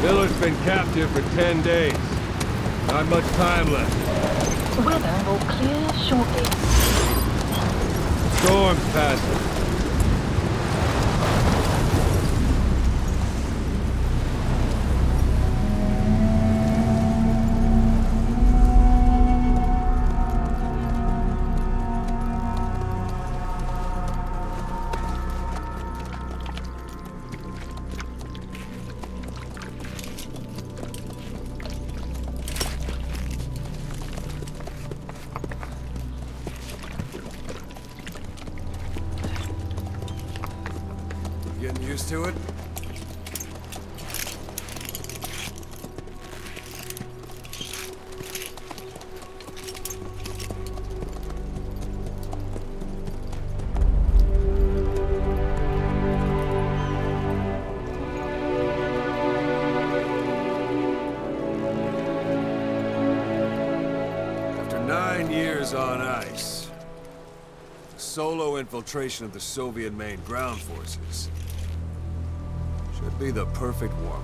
Miller's been captive for 10 days. Not much time left. The weather will clear shortly. Storm's passing. Getting used to it? After 9 years on ice, solo infiltration of the Soviet main ground forces should be the perfect warm-up.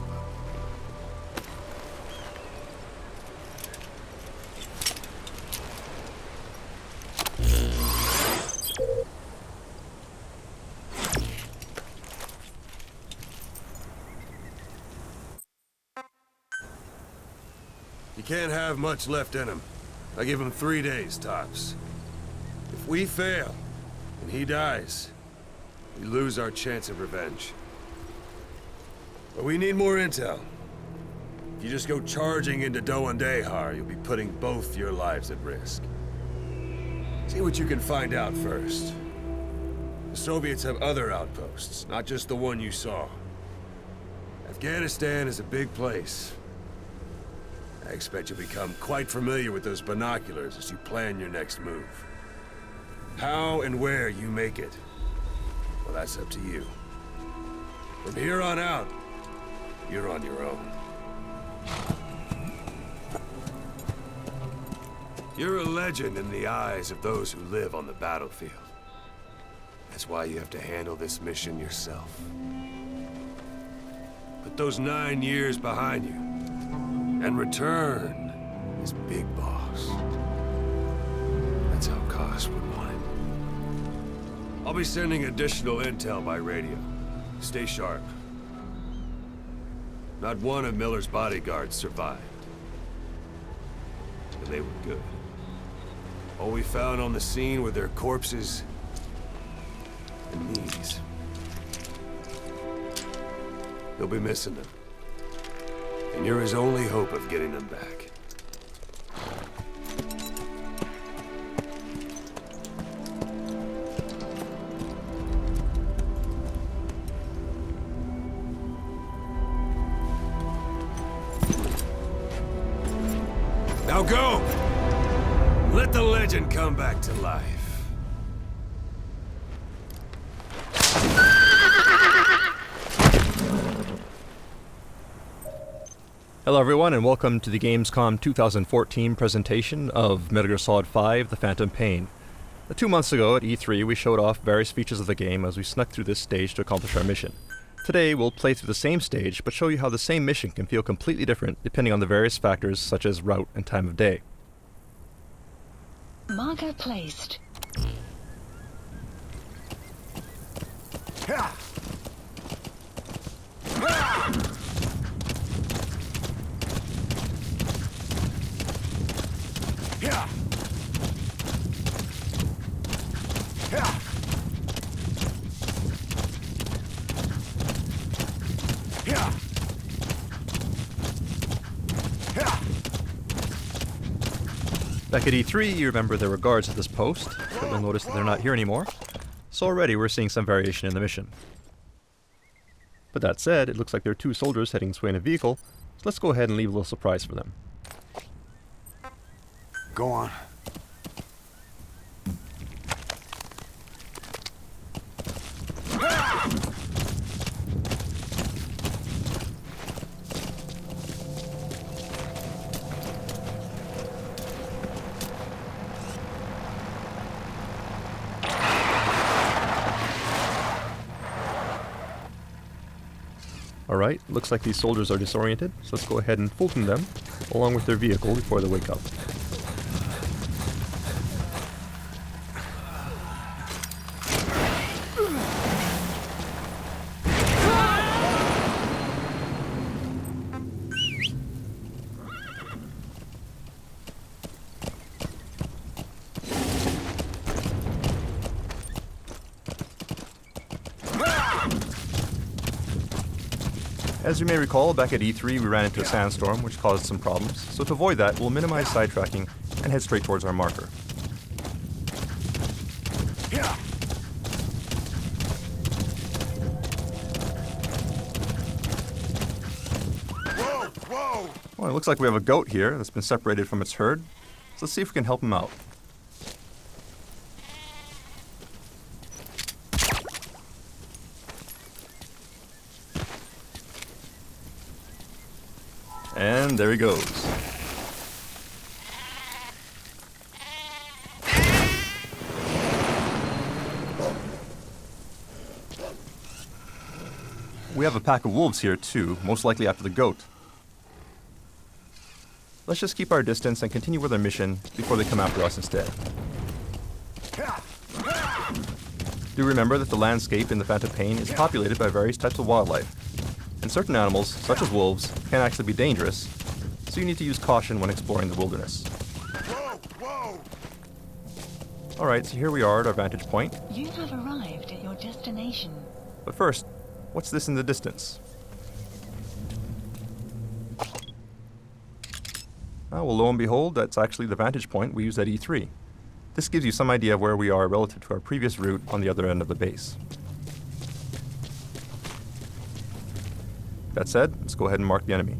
You can't have much left in him. I give him 3 days, tops. If we fail, and he dies, we lose our chance of revenge. But we need more intel. If you just go charging into Doandehar, you'll be putting both your lives at risk. See what you can find out first. The Soviets have other outposts, not just the one you saw. Afghanistan is a big place. I expect you'll become quite familiar with those binoculars as you plan your next move. How and where you make it, well, that's up to you. From here on out, you're on your own. You're a legend in the eyes of those who live on the battlefield. That's why you have to handle this mission yourself. Put those 9 years behind you, and return as Big Boss. That's how Koss would want it. I'll be sending additional intel by radio. Stay sharp. Not one of Miller's bodyguards survived. And they were good. All we found on the scene were their corpses and knees. You'll be missing them. And you're his only hope of getting them back. Now go! Let the legend come back to life. Hello everyone and welcome to the Gamescom 2014 presentation of Metal Gear Solid 5: The Phantom Pain. 2 months ago at E3 we showed off various features of the game as we snuck through this stage to accomplish our mission. Today we'll play through the same stage but show you how the same mission can feel completely different depending on the various factors such as route and time of day. Marker placed. Back at E3, you remember there were guards at this post, but you'll notice that they're not here anymore. So already we're seeing some variation in the mission. But that said, it looks like there are 2 soldiers heading this way in a vehicle, so let's go ahead and leave a little surprise for them. Go on. Alright, looks like these soldiers are disoriented, so let's go ahead and fulton them, along with their vehicle before they wake up. As you may recall, back at E3 we ran into a sandstorm which caused some problems, so to avoid that we'll minimize sidetracking and head straight towards our marker. Well, it looks like we have a goat here that's been separated from its herd, so let's see if we can help him out. And there he goes. We have a pack of wolves here too, most likely after the goat. Let's just keep our distance and continue with our mission before they come after us instead. Do remember that the landscape in the Phantom Pain is populated by various types of wildlife. And certain animals, such as wolves, can actually be dangerous, so you need to use caution when exploring the wilderness. Alright, so here we are at our vantage point. You have arrived at your destination. But first, what's this in the distance? Well, lo and behold, that's actually the vantage point we used at E3. This gives you some idea of where we are relative to our previous route on the other end of the base. That said, let's go ahead and mark the enemy.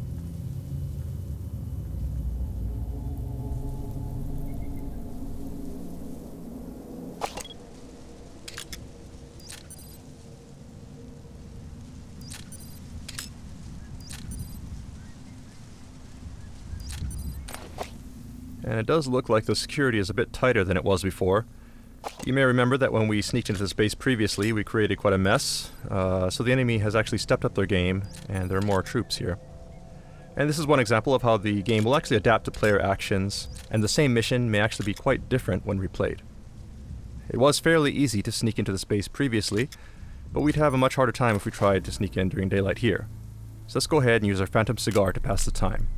And it does look like the security is a bit tighter than it was before. You may remember that when we sneaked into this base previously, we created quite a mess, so the enemy has actually stepped up their game, and there are more troops here. And this is one example of how the game will actually adapt to player actions, and the same mission may actually be quite different when replayed. It was fairly easy to sneak into the space previously, but we'd have a much harder time if we tried to sneak in during daylight here. So let's go ahead and use our Phantom Cigar to pass the time.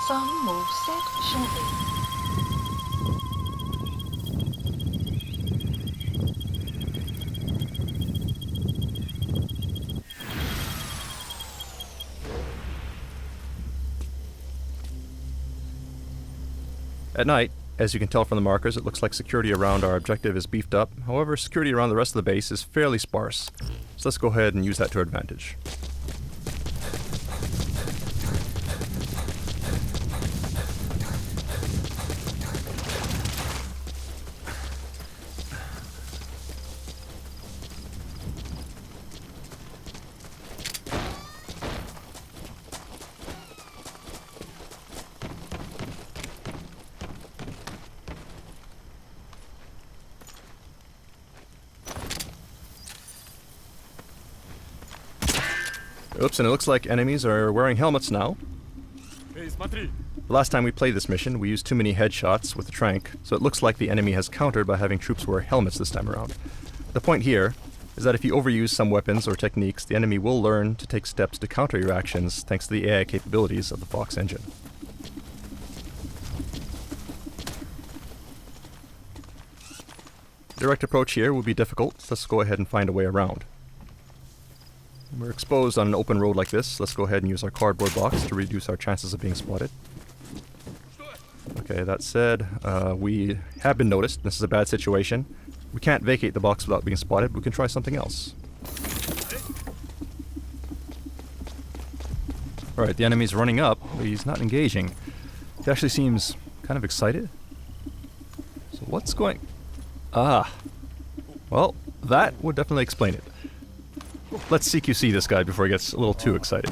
Sun will set shortly. At night, as you can tell from the markers, it looks like security around our objective is beefed up. However, security around the rest of the base is fairly sparse. So let's go ahead and use that to our advantage. Oops, and it looks like enemies are wearing helmets now. The last time we played this mission, we used too many headshots with the trank, so it looks like the enemy has countered by having troops wear helmets this time around. The point here is that if you overuse some weapons or techniques, the enemy will learn to take steps to counter your actions thanks to the AI capabilities of the Fox engine. Direct approach here will be difficult, so let's go ahead and find a way around. We're exposed on an open road like this. Let's go ahead and use our cardboard box to reduce our chances of being spotted. Okay, that said, we have been noticed. This is a bad situation. We can't vacate the box without being spotted. We can try something else. Alright, the enemy's running up, but he's not engaging. He actually seems kind of excited. So what's going... Ah. Well, that would definitely explain it. Let's CQC this guy before he gets a little too excited.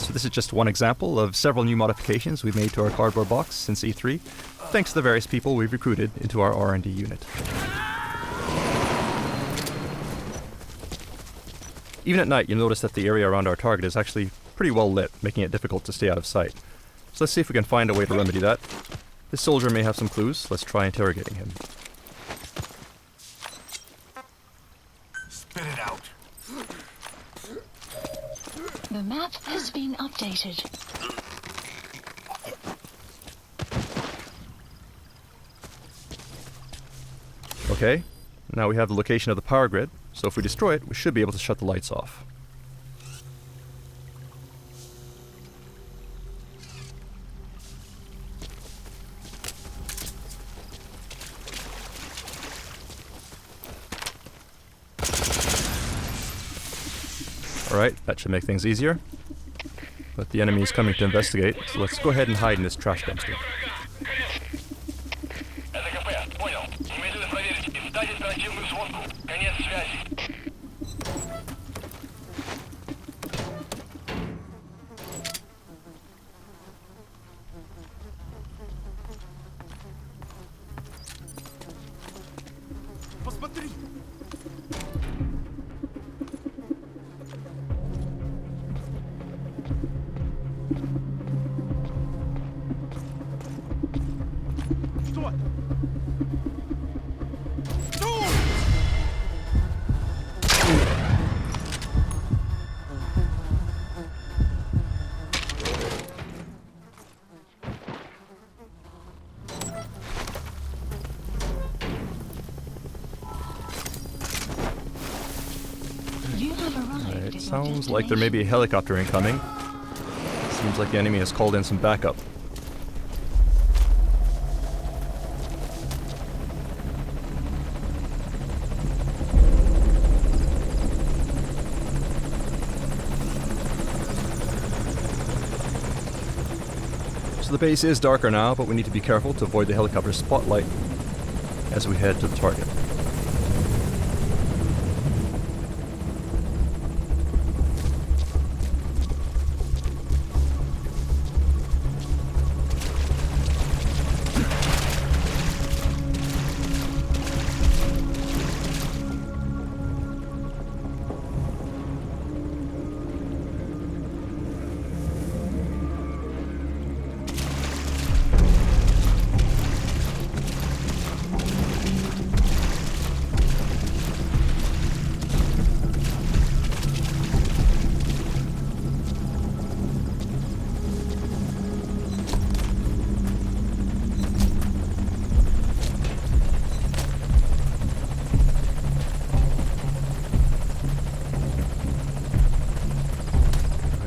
So this is just one example of several new modifications we've made to our cardboard box since E3. thanks to the various people we've recruited into our R&D unit. Even at night, you'll notice that the area around our target is actually pretty well lit, making it difficult to stay out of sight. So let's see if we can find a way to remedy that. This soldier may have some clues. Let's try interrogating him. Spit it out. The map has been updated. Okay, now we have the location of the power grid, so if we destroy it, we should be able to shut the lights off. Alright, that should make things easier. But the enemy is coming to investigate, so let's go ahead and hide in this trash dumpster. It sounds like there may be a helicopter incoming. Seems like the enemy has called in some backup. So the base is darker now, but we need to be careful to avoid the helicopter's spotlight as we head to the target.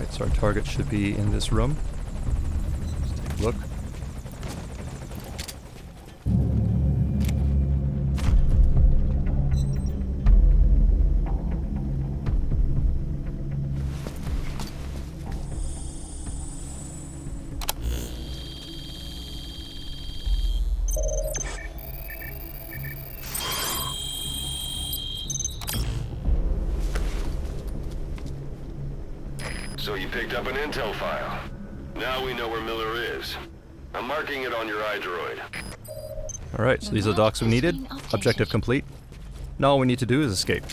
So our target should be in this room. Let's take a look. So you picked up an intel file. Now we know where Miller is. I'm marking it on your iDroid. Alright, so these are the docs we needed. Objective complete. Now all we need to do is escape.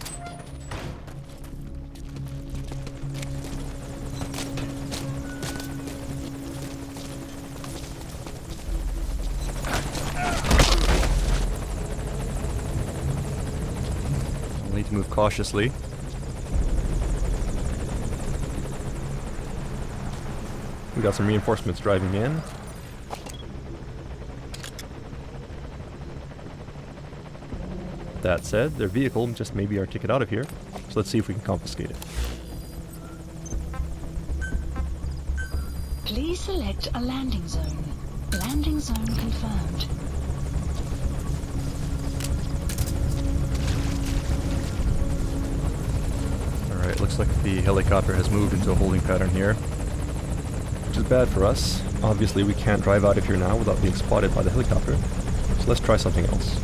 We'll need to move cautiously. We got some reinforcements driving in. That said, their vehicle just may be our ticket out of here, so let's see if we can confiscate it. Please select a landing zone. Landing zone confirmed. Alright, looks like the helicopter has moved into a holding pattern here, which is bad for us. Obviously we can't drive out of here now without being spotted by the helicopter, so let's try something else.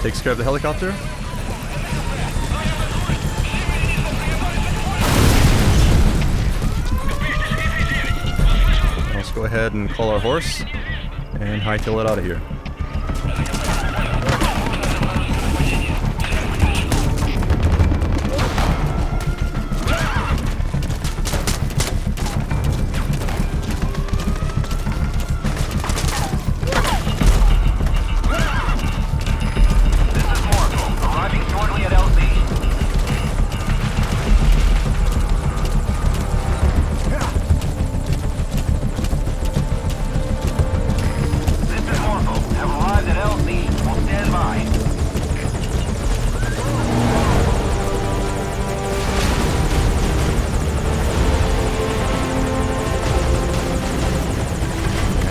takes care of the helicopter. Let's go ahead and call our horse and hightail it out of here.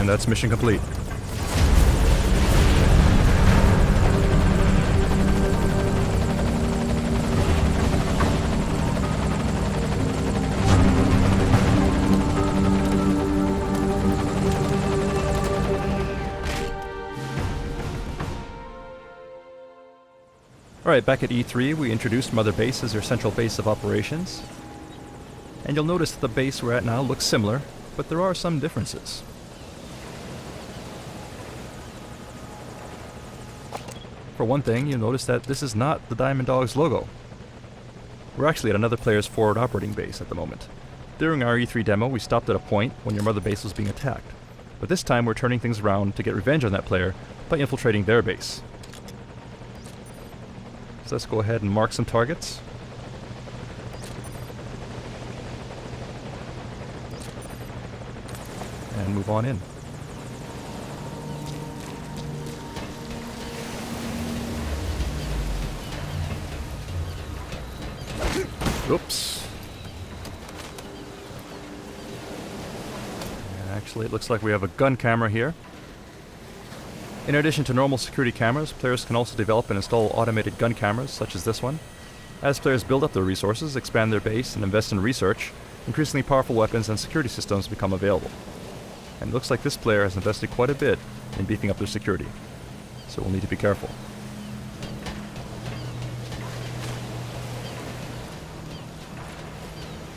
That's mission complete. Alright, back at E3, we introduced Mother Base as our central base of operations. And you'll notice that the base we're at now looks similar, but there are some differences. For one thing, you'll notice that this is not the Diamond Dogs logo. We're actually at another player's forward operating base at the moment. During our E3 demo, we stopped at a point when your mother base was being attacked. But this time we're turning things around to get revenge on that player by infiltrating their base. So let's go ahead and mark some targets. And move on in. Oops. Actually, it looks like we have a gun camera here. In addition to normal security cameras, players can also develop and install automated gun cameras, such as this one. As players build up their resources, expand their base, and invest in research, increasingly powerful weapons and security systems become available. And it looks like this player has invested quite a bit in beefing up their security, so we'll need to be careful.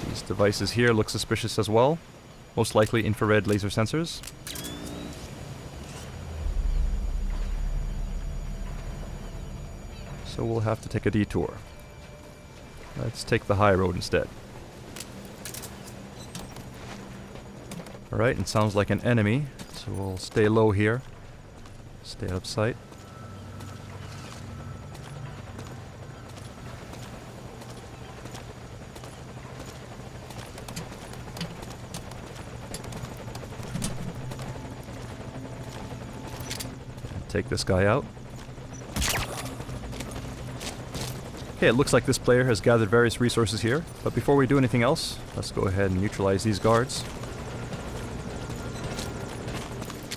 These devices here look suspicious as well, most likely infrared laser sensors. So we'll have to take a detour. Let's take the high road instead. Alright, it sounds like an enemy, so we'll stay low here. Stay out of sight. Take this guy out. Okay, it looks like this player has gathered various resources here, but before we do anything else, let's go ahead and neutralize these guards.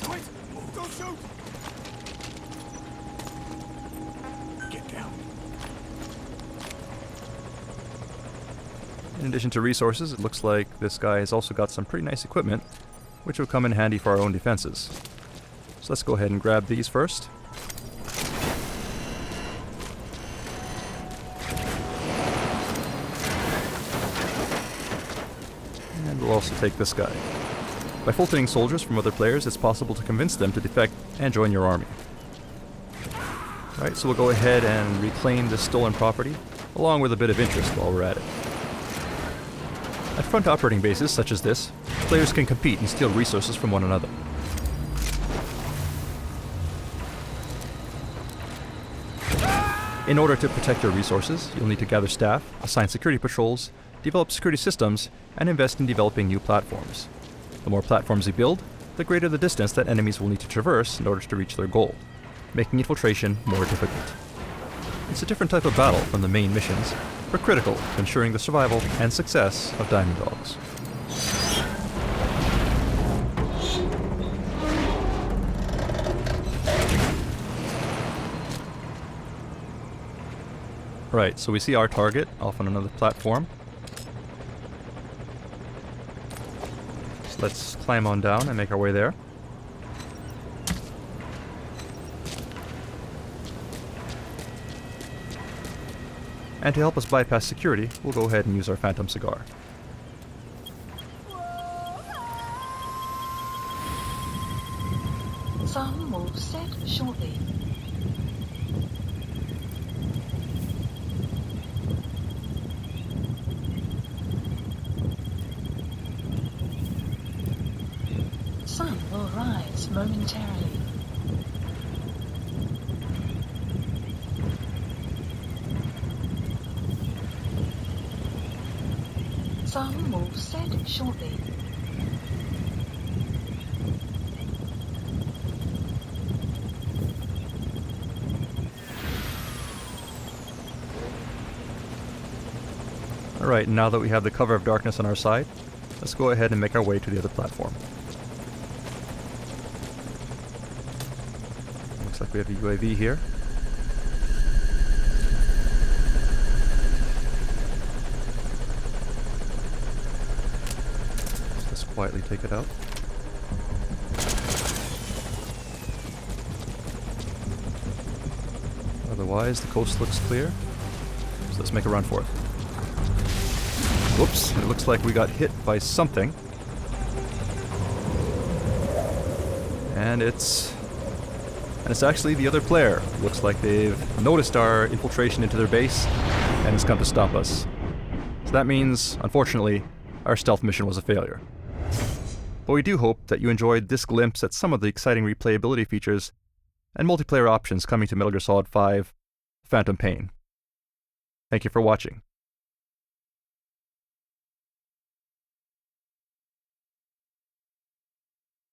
Wait! Don't shoot! Get down. In addition to resources, it looks like this guy has also got some pretty nice equipment, which will come in handy for our own defenses. So let's go ahead and grab these first. And we'll also take this guy. By filtering soldiers from other players, it's possible to convince them to defect and join your army. Alright, so we'll go ahead and reclaim this stolen property, along with a bit of interest while we're at it. At front operating bases such as this, players can compete and steal resources from one another. In order to protect your resources, you'll need to gather staff, assign security patrols, develop security systems, and invest in developing new platforms. The more platforms you build, the greater the distance that enemies will need to traverse in order to reach their goal, making infiltration more difficult. It's a different type of battle from the main missions, but critical to ensuring the survival and success of Diamond Dogs. Right, so we see our target off on another platform. So let's climb on down and make our way there. And to help us bypass security, we'll go ahead and use our Phantom Cigar. Some will set shortly. Sun will rise momentarily. Sun will set shortly. Alright, now that we have the cover of darkness on our side, let's go ahead and make our way to the other platform. Looks like we have a UAV here. Let's just quietly take it out. Otherwise, the coast looks clear. So let's make a run for it. Whoops, it looks like we got hit by something. And it's actually the other player. Looks like they've noticed our infiltration into their base and has come to stop us. So that means, unfortunately, our stealth mission was a failure. But we do hope that you enjoyed this glimpse at some of the exciting replayability features and multiplayer options coming to Metal Gear Solid 5: Phantom Pain. Thank you for watching.